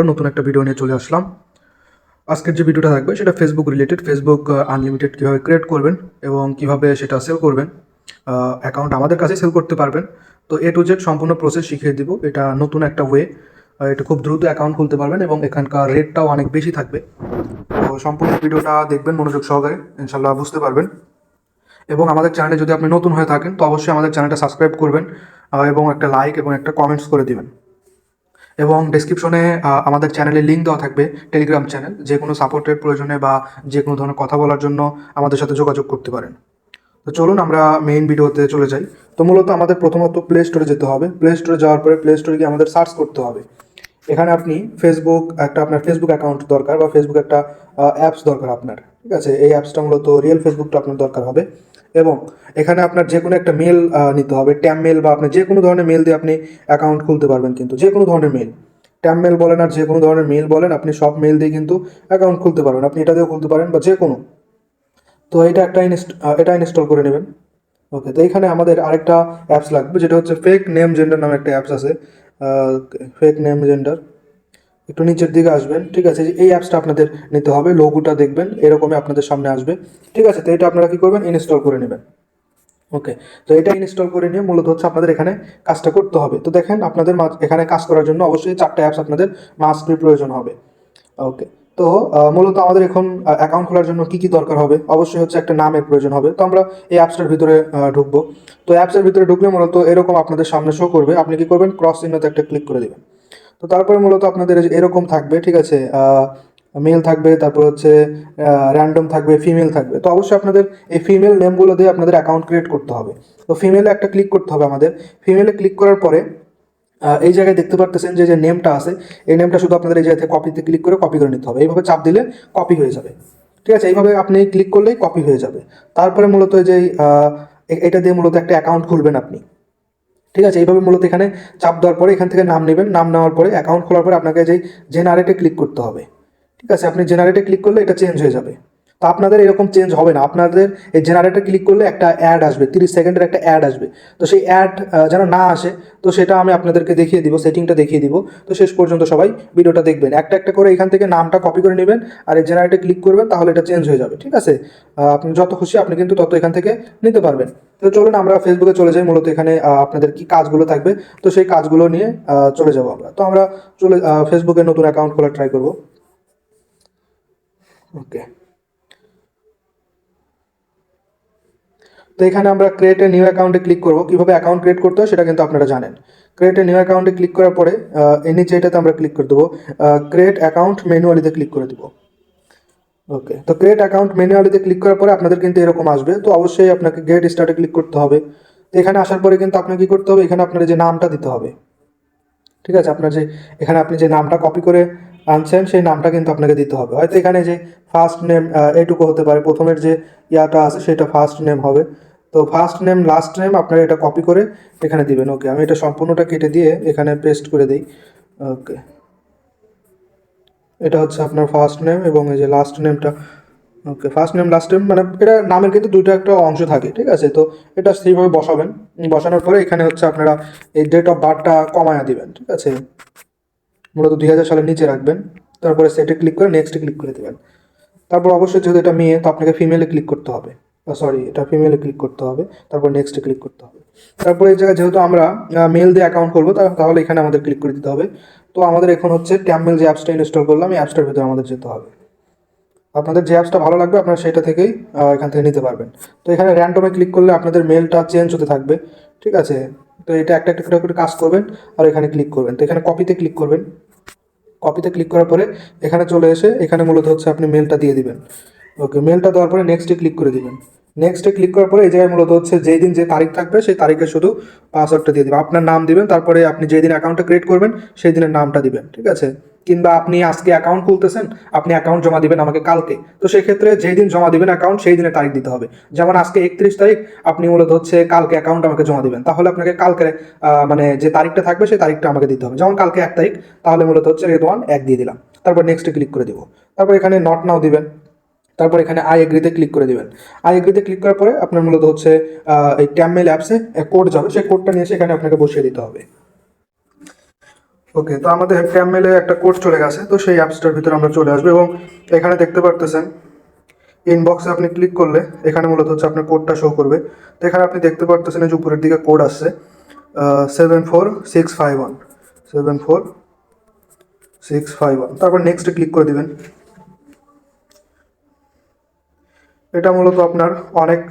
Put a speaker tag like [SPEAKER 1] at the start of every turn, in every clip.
[SPEAKER 1] নতুন একটা ভিডিও নিয়ে চলে আসলাম। আজকের যে ভিডিওটা থাকবে সেটা ফেসবুক রিলেটেড। ফেসবুক আনলিমিটেড কীভাবে ক্রিয়েট করবেন এবং কিভাবে সেটা সেল করবেন, অ্যাকাউন্ট আমাদের কাছে সেল করতে পারবেন। তো এ টু জেড সম্পূর্ণ প্রসেস শিখিয়ে দিব। এটা নতুন একটা ওয়ে, এটা খুব দ্রুত অ্যাকাউন্ট খুলতে পারবেন এবং এখানকার রেটটাও অনেক বেশি থাকবে। তো সম্পূর্ণ ভিডিওটা দেখবেন মনোযোগ সহকারে, ইনশাল্লাহ বুঝতে পারবেন। এবং আমাদের চ্যানেলে যদি আপনি নতুন হয়ে থাকেন তো অবশ্যই আমাদের চ্যানেলটা সাবস্ক্রাইব করবেন এবং একটা লাইক এবং একটা কমেন্টস করে দিবেন। এবং ডেসক্রিপশনে আমাদের চ্যানেলের লিঙ্ক দেওয়া থাকবে, টেলিগ্রাম চ্যানেল। যে কোনো সাপোর্টের প্রয়োজনে বা যে কোনো ধরনের কথা বলার জন্য আমাদের সাথে যোগাযোগ করতে পারেন। তো চলুন আমরা মেইন ভিডিওতে চলে যাই। তো মূলত আমাদের প্রথমত প্লে স্টোরে যেতে হবে। প্লে স্টোরে যাওয়ার পরে প্লে স্টোরে গিয়ে আমাদের সার্চ করতে হবে। এখানে আপনি ফেসবুক, আপনার ফেসবুক অ্যাকাউন্ট দরকার বা ফেসবুক একটা অ্যাপস দরকার আপনার, ঠিক আছে। এই অ্যাপসটা মূলত রিয়েল ফেসবুকটা আপনার দরকার হবে। এবং এখানে আপনার যে কোনো একটা মেল নিতে হবে, ট্যাম মেল বা আপনি যে কোনো ধরনের মেল দিয়ে আপনি অ্যাকাউন্ট খুলতে পারবেন। কিন্তু যে কোনো ধরনের মেল, ট্যাম মেল বলেন আর যে কোনো ধরনের মেল বলেন, আপনি সব মেল দিয়ে কিন্তু অ্যাকাউন্ট খুলতে পারবেন। আপনি এটা দিয়েও খুলতে পারেন বা যে কোনো। তো এটা ইনস্টল করে নেবেন। ওকে, তো এখানে আমাদের আরেকটা অ্যাপস লাগবে, যেটা হচ্ছে ফেক নেম জেন্ডার নামে একটা অ্যাপস আছে। ফেক নেম জেন্ডার, একটু নিচের দিকে আসবেন, ঠিক আছে। এই অ্যাপসটা আপনাদের নিতে হবে। লোগোটা দেখবেন এরকমই আপনাদের সামনে আসবে, ঠিক আছে। তো এটা আপনারা কী করবেন, ইনস্টল করে নেবেন। ওকে, তো এটা ইনস্টল করে নিয়ে মূলত হচ্ছে আপনাদের এখানে কাজটা করতে হবে। তো দেখেন আপনাদের এখানে কাজ করার জন্য অবশ্যই 4টা অ্যাপস আপনাদের মাস্ট প্রয়োজন হবে। ওকে, তো মূলত আমাদের এখন অ্যাকাউন্ট খোলার জন্য কি কি দরকার হবে, অবশ্যই হচ্ছে একটা নামের প্রয়োজন হবে। তো আমরা এই অ্যাপসটার ভিতরে ঢুকবো। তো অ্যাপসের ভিতরে ঢুকলে মূলত এরকম আপনাদের সামনে শো করবে। আপনি কি করবেন, ক্রস চিহ্নতে একটা ক্লিক করে দেবেন। তো তারপরে মূলত আপনাদের এরকম থাকবে, ঠিক আছে। মেল থাকবে, তারপর হচ্ছে র্যান্ডম থাকবে, ফিমেল থাকবে। তো অবশ্যই আপনাদের এই ফিমেল নেমগুলো দিয়ে আপনাদের অ্যাকাউন্ট ক্রিয়েট করতে হবে। তো ফিমেলে একটা ক্লিক করতে হবে আমাদের। ফিমেলে ক্লিক করার পরে এই জায়গায় দেখতে পারতেছেন যে যে নেমটা আছে, এই নেমটা শুধু আপনাদের এই জায়গায় কপিতে ক্লিক করে কপি করে নিতে হবে। এইভাবে চাপ দিলে কপি হয়ে যাবে, ঠিক আছে। এইভাবে আপনি ক্লিক করলেই কপি হয়ে যাবে। তারপরে মূলত যে এটা দিয়ে মূলত একটা অ্যাকাউন্ট খুলবেন আপনি, ঠিক আছে। এইভাবে মূলত এখানে চাপ দেওয়ার পরে এখান থেকে নাম নেবেন। নাম নেওয়ার পরে অ্যাকাউন্ট খোলার পরে আপনাকে যেই জেনারেটে ক্লিক করতে হবে, ঠিক আছে। আপনি জেনারেটে ক্লিক করলে এটা চেঞ্জ হয়ে যাবে। তো আপনাদের এরকম চেঞ্জ হবে না। আপনাদের এই জেনারেটে ক্লিক করলে একটা অ্যাড আসবে, 30 সেকেন্ডের একটা অ্যাড আসবে। তো সেই অ্যাড যেন না আসে, তো সেটা আমি আপনাদেরকে দেখিয়ে দিব, সেটিংটা দেখিয়ে দিব। তো শেষ পর্যন্ত সবাই ভিডিওটা দেখবেন। একটা একটা করে এখান থেকে নামটা কপি করে নেবেন আর এই জেনারেটে ক্লিক করবেন, তাহলে এটা চেঞ্জ হয়ে যাবে, ঠিক আছে। আপনি যত খুশি আপনি কিন্তু তত এখান থেকে নিতে পারবেন। তো চলুন আমরা ফেসবুকে চলে যাই। মূলত এখানে আপনাদের কি কাজগুলো থাকবে, তো সেই কাজগুলো নিয়ে চলে যাবো আমরা। তো আমরা ফেসবুকে নতুন অ্যাকাউন্ট খোলা ট্রাই করব। ওকে, তো এখানে আমরা ক্রিয়েট এ নিউ অ্যাকাউন্টে ক্লিক করব। কীভাবে অ্যাকাউন্ট ক্রিয়েট করতে হয় সেটা কিন্তু আপনারা জানেন। ক্রিয়েট এ নিউ অ্যাকাউন্টে ক্লিক করার পরে এই নিচে এটাতে আমরা ক্লিক করে দেবো, ক্রিয়েট অ্যাকাউন্ট ম্যানুয়ালিতে ক্লিক করে দেবো। ওকে, তো ক্রিয়েট অ্যাকাউন্ট ম্যানুয়ালিতে ক্লিক করার পরে আপনাদের কিন্তু এরকম আসবে। তো অবশ্যই আপনাকে গেট স্টার্টে ক্লিক করতে হবে। তো এখানে আসার পরে কিন্তু আপনাকে কী করতে হবে, এখানে আপনার যে নামটা দিতে হবে, ঠিক আছে। আপনার যে এখানে আপনি যে নামটা কপি করে আনছেন সেই নামটা কিন্তু আপনাকে দিতে হবে। হয়তো এখানে যে ফার্স্ট নেম এইটুকু হতে পারে, প্রথমের যে ইয়াটা আছে সেটা ফার্স্ট নেম হবে। তো ফার্স্ট নেম লাস্ট নেম আপনারা এটা কপি করে এখানে দিবেন। ওকে, আমি এটা সম্পূর্ণটা কেটে দিয়ে এখানে পেস্ট করে দিই। ওকে, এটা হচ্ছে আপনার ফার্স্ট নেম এবং এই যে লাস্ট নেমটা। ওকে, ফার্স্ট নেম লাস্ট নেম মানে এটা নামের কিন্তু দুইটা একটা অংশ থাকে, ঠিক আছে। তো এটা সেইভাবে বসাবেন। বসানোর পরে এখানে হচ্ছে আপনারা এই ডেট অফ বার্থটা কমায়া দিবেন, ঠিক আছে। মূলত 2000 সালের নিচে রাখবেন। তারপরে সেটে ক্লিক করে নেক্সটে ক্লিক করে দেবেন। তারপর অবশ্যই যেহেতু এটা মেয়ে, তো আপনাকে ফিমেলে ক্লিক করতে হবে। সরি, এটা ফিমেলে ক্লিক করতে হবে। তারপর নেক্সটে ক্লিক করতে হবে। তারপরে এই জায়গায় যেহেতু আমরা মেল দিয়ে অ্যাকাউন্ট করবো, তাহলে এখানে আমাদের ক্লিক করে দিতে হবে। তো আমাদের এখন হচ্ছে ট্যামমেল যে অ্যাপসটা ইনস্টল করলাম, এই অ্যাপসটার ভিতরে আমাদের যেতে হবে। আপনাদের যে অ্যাপসটা ভালো লাগবে আপনারা সেটা থেকেই এখান থেকে নিতে পারবেন। তো এখানে র্যান্ডমে ক্লিক করলে আপনাদের মেলটা চেঞ্জ হতে থাকবে, ঠিক আছে। তো এটা একটা একটা করে কাজ করবেন আর এখানে ক্লিক করবেন। তো এখানে কপিতে ক্লিক করবেন। কপিতে ক্লিক করার পরে এখানে চলে এসে এখানে মূলত হচ্ছে আপনি মেলটা দিয়ে দিবেন। ওকে, মেলটা দেওয়ার পরে নেক্সটে ক্লিক করে দিবেন। নেক্সটে ক্লিক করার পরে এই জায়গায় মূলত হচ্ছে যেই দিন যে তারিখ থাকবে সেই তারিখে শুধু পাসওয়ার্ডটা দিয়ে দিবেন। আপনার নাম দিবেন, তারপরে আপনি যেই দিন অ্যাকাউন্টটা ক্রিয়েট করবেন সেই দিনের নামটা দিবেন, ঠিক আছে। কিংবা আপনি আজকে অ্যাকাউন্ট খুলতেছেন, আপনি অ্যাকাউন্ট জমা দিবেন আমাকে কালকে, তো সেক্ষেত্রে যেই দিন জমা দিবেন অ্যাকাউন্ট সেই দিনের তারিখ দিতে হবে। যেমন আজকে 31 তারিখ, আপনি মূলত হচ্ছে কালকে অ্যাকাউন্ট আমাকে জমা দিবেন, তাহলে আপনাকে কালকে মানে যে তারিখটা থাকবে সেই তারিখটা আমাকে দিতে হবে। যেমন কালকে 1 তারিখ, তাহলে মূলত হচ্ছে রেড 1 দিয়ে দিলাম। তারপর নেক্সটে ক্লিক করে দিব। তারপর এখানে নট নাও দিবেন। তারপর এখানে আই এগ্রিতে ক্লিক করে দিবেন। আই এগ্রিতে ক্লিক করার পরে আপনার মূলত হচ্ছে এই ট্যামমেল অ্যাপসে কোড যাবে, সেই কোডটা নিয়ে এসে এখানে আপনাকে বসিয়ে দিতে হবে। ওকে, তো আমাদের ক্যাম মেলে একটা কোড চলে গেছে, তো সেই অ্যাপসটার ভিতরে আমরা চলে আসবো এবং এখানে দেখতে পারতেছেন ইনবক্সে আপনি ক্লিক করলে এখানে মূলত হচ্ছে আপনার কোডটা শো করবে। তো এখানে আপনি দেখতে পারতেছেন যে উপরের দিকে কোড আসছে 74651, 74651, তারপর নেক্সটে ক্লিক করে দিবেন। এটা মূলত আপনার অনেক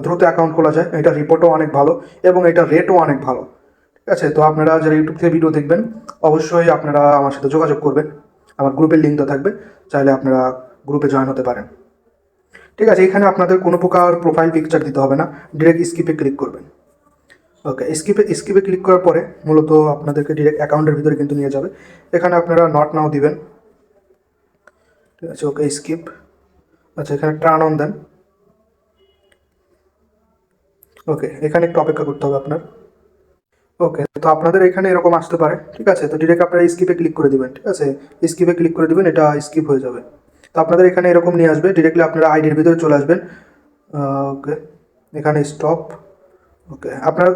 [SPEAKER 1] দ্রুত অ্যাকাউন্ট খোলা যায়, এটা রিপোর্টও অনেক ভালো এবং এটা রেটও অনেক ভালো। ঠিক আছে, তো আপনারা যারা ইউটিউব থেকে ভিডিও দেখবেন অবশ্যই আপনারা আমার সাথে যোগাযোগ করবেন, আমার গ্রুপের লিঙ্ক দেওয়া থাকবে, চাইলে আপনারা গ্রুপে জয়েন হতে পারেন। ঠিক আছে, এখানে আপনাদের কোনো প্রকার প্রোফাইল পিকচার দিতে হবে না, ডিরেক্ট স্কিপে ক্লিক করবেন। ওকে, স্কিপে ক্লিক করার পরে মূলত আপনাদেরকে ডিরেক্ট অ্যাকাউন্টের ভিতরে কিন্তু নিয়ে যাবে। এখানে আপনারা নট নাও দিবেন। ঠিক আছে, ওকে স্কিপ। আচ্ছা, এখানে টার্ন অন দেন। ওকে, এখানে একটু অপেক্ষা করতে হবে আপনার। ওকে, তো আপনাদের এখানে এরকম আসতে পারে। ঠিক আছে, তো ডিরেক্ট আপনারা স্কিপে ক্লিক করে দিবেন। ঠিক আছে, স্কিপে ক্লিক করে দিবেন, এটা স্কিপ হয়ে যাবে। তো আপনাদের এখানে এরকম নিয়ে আসবে, ডিরেক্টলি আপনারা আইডির ভিতরে চলে আসবেন। ওকে, এখানে স্টপ। ওকে,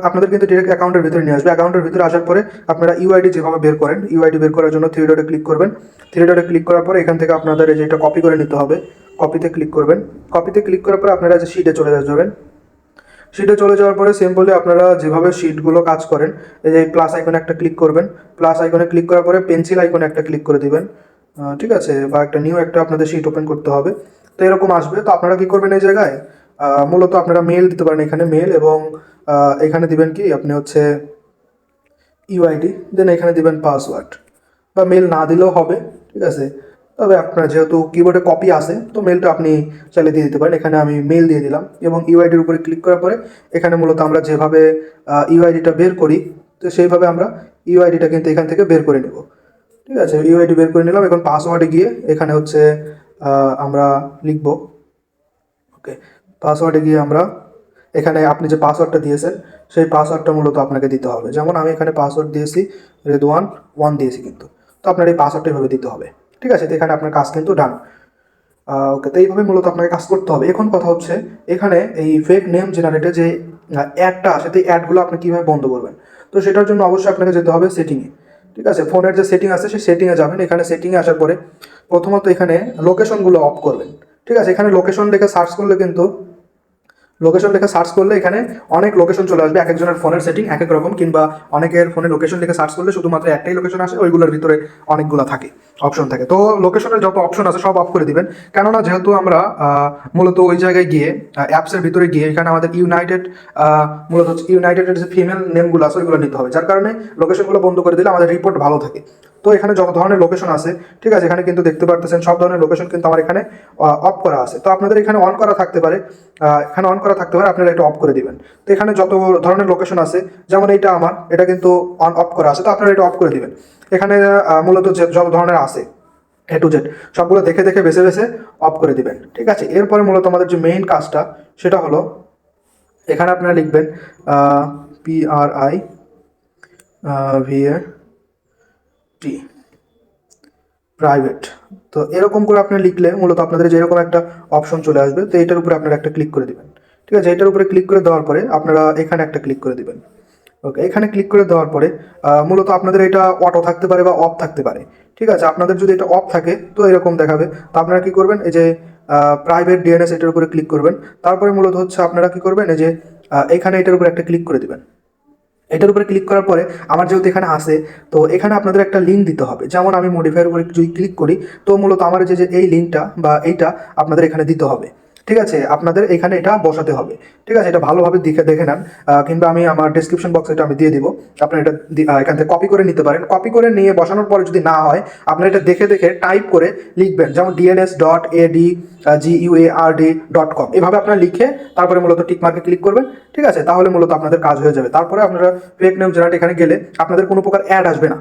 [SPEAKER 1] আপনাদের কিন্তু ডিরেক্ট অ্যাকাউন্টের ভিতরে নিয়ে আসবে। অ্যাকাউন্টের ভিতরে আসার পরে আপনারা ইউআইডি যেভাবে বের করেন, ইউআইডি বের করার জন্য থ্রি ডটে ক্লিক করবেন। থ্রি ডটে ক্লিক করার পরে এখান থেকে আপনাদের এই যে এটা কপি করে নিতে হবে, কপিতে ক্লিক করবেন। কপিতে ক্লিক করার পরে আপনারা যে শিটে চলে যাবেন। শিটে চলে যাওয়ার পরে সিম্পলি আপনারা যেভাবে শিটগুলো কাজ করেন, এই যে প্লাস আইকনে একটা ক্লিক করবেন। প্লাস আইকনে ক্লিক করার পরে পেন্সিল আইকনে একটা ক্লিক করে দিবেন। ঠিক আছে, বা একটা নিউ একটা আপনাদের শিট ওপেন করতে হবে। তো এরকম আসবে, তো আপনারা কী করবেন এই জায়গায় মূলত আপনারা মেল দিতে পারেন, এখানে মেল এবং এখানে দিবেন কি আপনি হচ্ছে ইউআইডি, দেন এখানে দিবেন পাসওয়ার্ড, বা মেল না দিলেও হবে। ঠিক আছে, তবে আপনার যেহেতু কিবোর্ডে কপি আছে তো মেলটা আপনি চাইলে দিয়ে দিতে পারেন। এখানে আমি মেল দিয়ে দিলাম এবং ইউআইডির উপরে ক্লিক করার পরে এখানে মূলত আমরা যেভাবে ইউআইডিটা বের করি তো সেইভাবে আমরা ইউআইডিটা কিন্তু এখান থেকে বের করে নেব। ঠিক আছে, ইউআইডি বের করে নিলাম। এখন পাসওয়ার্ডে গিয়ে এখানে হচ্ছে আমরা লিখব। ওকে, পাসওয়ার্ডে গিয়ে আমরা এখানে আপনি যে পাসওয়ার্ডটা দিয়েছেন সেই পাসওয়ার্ডটা মূলত আপনাকে দিতে হবে। যেমন আমি এখানে পাসওয়ার্ড দিয়েছি রেদওয়ান দিয়েছি কিন্তু, তো আপনার এই পাসওয়ার্ডটা এভাবে দিতে হবে। ঠিক আছে, তো এখানে আপনার কাজ কিন্তু ডান। ওকে, তো এইভাবে মূলত আপনাকে কাজ করতে হবে। এখন কথা হচ্ছে এখানে এই ফেক নেম জেনারেটে যে অ্যাডটা আসে তো এই অ্যাডগুলো আপনি কীভাবে বন্ধ করবেন, তো সেটার জন্য অবশ্যই আপনাকে যেতে হবে সেটিংয়ে। ঠিক আছে, ফোনের যে সেটিং আছে সেই সেটিংয়ে যাবেন। এখানে সেটিংয়ে আসার পরে প্রথমত এখানে লোকেশনগুলো অফ করবেন। ঠিক আছে, এখানে লোকেশন দেখে সার্চ করলে কিন্তু এখানে অনেক লোকেশন চলে আসবে। এক একজনের ফোনের সেটিং এক এক রকম, কিংবা অনেকের ফোনে লোকেশন লিখে সার্চ করলে শুধুমাত্র একটাই লোকেশন আসে, ওইগুলোর ভিতরে অনেকগুলো থাকে অপশন থাকে। তো লোকেশনের যত অপশন আছে সব অফ করে দিবেন, কেননা যেহেতু আমরা মূলত ওই জায়গায় গিয়ে অ্যাপসের ভিতরে গিয়ে এখানে আমাদের মূলত ইউনাইটেডের যে ফিমেল নেমগুলো আছে ওইগুলো নিতে হবে, যার কারণে লোকেশনগুলো বন্ধ করে দিলে আমাদের রিপোর্ট ভালো থাকে। তো এখানে যত ধরনের লোকেশন আছে, ঠিক আছে, এখানে কিন্তু দেখতে পারতেছেন সব ধরনের লোকেশন কিন্তু আমার এখানে অফ করা আছে। তো আপনাদের এখানে অন করা থাকতে পারে, আপনারা এটা অফ করে দিবেন। তো এখানে যত ধরনের লোকেশন আছে, যেমন এটা কিন্তু অফ করা আছে, তো আপনারা এটা অফ করে দিবেন। এখানে মূলত যে যত ধরনের আছে এ টু জেড সবগুলো দেখে দেখে বেছে বেছে অফ করে দিবেন। ঠিক আছে, এরপরে মূলত আমাদের যে মেইন কাজটা সেটা হলো এখানে আপনারা লিখবেন PRIVAT, প্রাইভেট। তো এরকম করে আপনি লিখলে মূলত আপনাদের যেরকম একটা অপশন চলে আসবে, তো এটার উপরে আপনারা একটা ক্লিক করে দিবেন। ঠিক আছে, এটার উপরে ক্লিক করে দেওয়ার পরে আপনারা এখানে একটা ক্লিক করে দিবেন। ওকে, এখানে ক্লিক করে দেওয়ার পরে মূলত আপনাদের এটা অটো থাকতে পারে বা অফ থাকতে পারে। ঠিক আছে, আপনাদের যদি এটা অফ থাকে তো এরকম দেখাবে। তো আপনারা কি করবেন, এই যে প্রাইভেট ডিএনএস এটার উপরে ক্লিক করবেন। তারপরে মূলত হচ্ছে আপনারা কি করবেন, এই যে এখানে এটার উপরে একটা ক্লিক করে দিবেন। এটার উপরে ক্লিক করার পরে আমার যেহেতু এখানে আসে, তো এখানে আপনাদের একটা লিঙ্ক দিতে হবে। যেমন আমি মডিফাইয়ের উপরে যদি ক্লিক করি তো মূলত আমার যে এই লিঙ্কটা বা এইটা আপনাদের এখানে দিতে হবে। ঠিক আছে, আপনাদের এখানে এটা বসাতে হবে। ঠিক আছে, এটা ভালোভাবে দেখে নেন, কিংবা আমি আমার ডেসক্রিপশন বক্সে এটা আমি দিয়ে দিব। আপনারা এটা এখান থেকে কপি করে নিতে পারেন। কপি করে নিয়ে বসানোর পরে যদি না হয় আপনারা এটা দেখে দেখে টাইপ করে লিখবেন, যেমন dns.adguard.com এভাবে আপনারা লিখে তারপরে মূলত টিক মার্কে ক্লিক করবেন। ঠিক আছে, তাহলে মূলত আপনাদের কাজ হয়ে যাবে। তারপরে আপনারা ফেক নেম জেনারেট এখানে গেলে আপনাদের কোনো প্রকার অ্যাড আসবে না।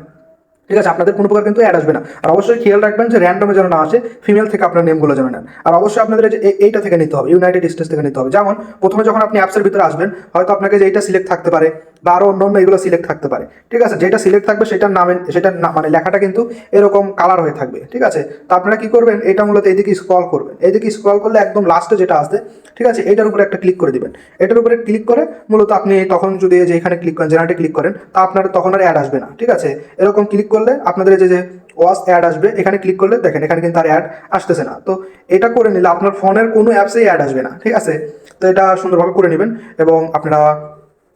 [SPEAKER 1] ঠিক আছে, আপনাদের কোনো প্রকার কিন্তু অ্যাড আসবে না। আর অবশ্যই খেয়াল রাখবেন যে র্যান্ডমে যেন না আসে, ফিমেল থেকে আপনার নেমগুলো যেন নেন। আর অবশ্যই আপনাদের এইটা থেকে নিতে হবে, ইউনাইটেড স্টেটস থেকে নিতে হবে। যেমন প্রথমে যখন আপনি অ্যাপসের ভিতরে আসবেন হয়তো আপনাকে যে এইটা সিলেক্ট থাকতে পারে বা আরও অন্য এগুলো সিলেক্ট থাকতে পারে। ঠিক আছে, যেটা সিলেক্ট থাকবে সেটার নামে সেটার মানে লেখাটা কিন্তু এরকম কালার হয়ে থাকবে। ঠিক আছে, তো আপনারা কি করবেন, এটা মূলত এইদিকে স্ক্রল করবেন, এইদিকে স্ক্রল করলে একদম লাস্টে যেটা আসবে, ঠিক আছে, এটার উপরে একটা ক্লিক করে দিবেন। এটার উপরে ক্লিক করে মূলত আপনি তখন যদি যে এখানে ক্লিক করেন, জেনারেটে ক্লিক করেন, তা আপনার তখন আর অ্যাড আসবে না। ঠিক আছে, এরকম ক্লিক করলে আপনাদের যে ওয়াচ অ্যাড আসবে, এখানে ক্লিক করলে দেখেন এখানে কিন্তু আর অ্যাড আসতেছে না। তো এটা করে নিলে আপনার ফোনের কোনো অ্যাপসেই অ্যাড আসবে না। ঠিক আছে, তো এটা সুন্দরভাবে করে নেবেন এবং আপনারা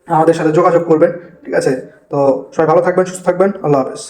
[SPEAKER 1] আমাদের সাথে যোগাযোগ করবেন। ঠিক আছে, তো সবাই ভালো থাকবেন, সুস্থ থাকবেন, আল্লাহ হাফেজ।